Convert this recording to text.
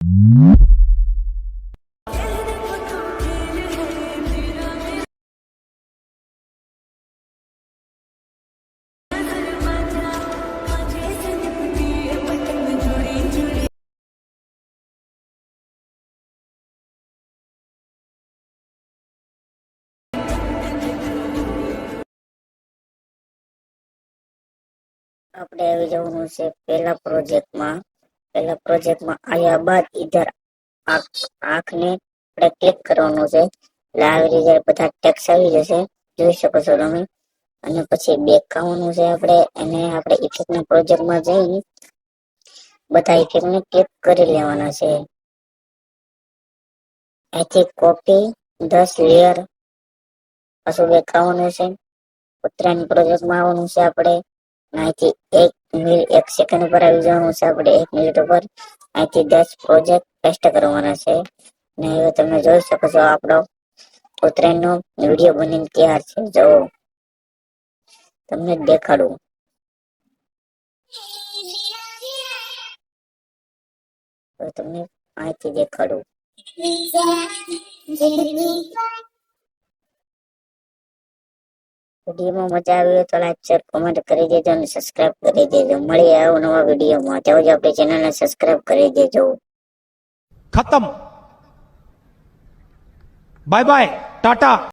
આપણે આવી જવાનું છે પહેલા પ્રોજેક્ટમાં આવ્યા બાદ ઈધર આંખને આપણે ક્લિક કરવાનું છે એટલે આવી રીતે બધા ટેક્સ આવી જશે, જોઈ શકો છો તમે. અને પછી બેક આવવાનું છે આપણે ઇફેક્ટના પ્રોજેક્ટમાં જઈ બધા ઇફેક્ટને ક્લિક કરી લેવાના છે. અહીંથી કોપી 10 લેયર પાછું બેક આવવાનું છે. ઉત્તરાયણ પ્રોજેક્ટમાં આવવાનું છે આપણે અહીંથી 1 સેકન્ડ ઉપર આવી જવાનું છે આપણે 1 મિનિટ ઉપર. અહીંથી 10 પ્રોજેક્ટ પેસ્ટ કરવાના છે ને હવે તમે જોઈ શકો છો આપણો ઉત્તરાયણનો વિડીયો બનીને તૈયાર છે. જો તમને દેખાડું, તમને અહીંથી દેખાડું. વિડીયોમાં મજા આવી હોય તો લાઈક શેર કોમેન્ટ કરી દેજો અને સબસ્ક્રાઇબ કરી દેજો. મળીએ નવા વિડીયોમાં, ત્યાં સુધી આપણી ચેનલને સબસ્ક્રાઇબ કરી દેજો. खत्म, बाय बाय, टाटा।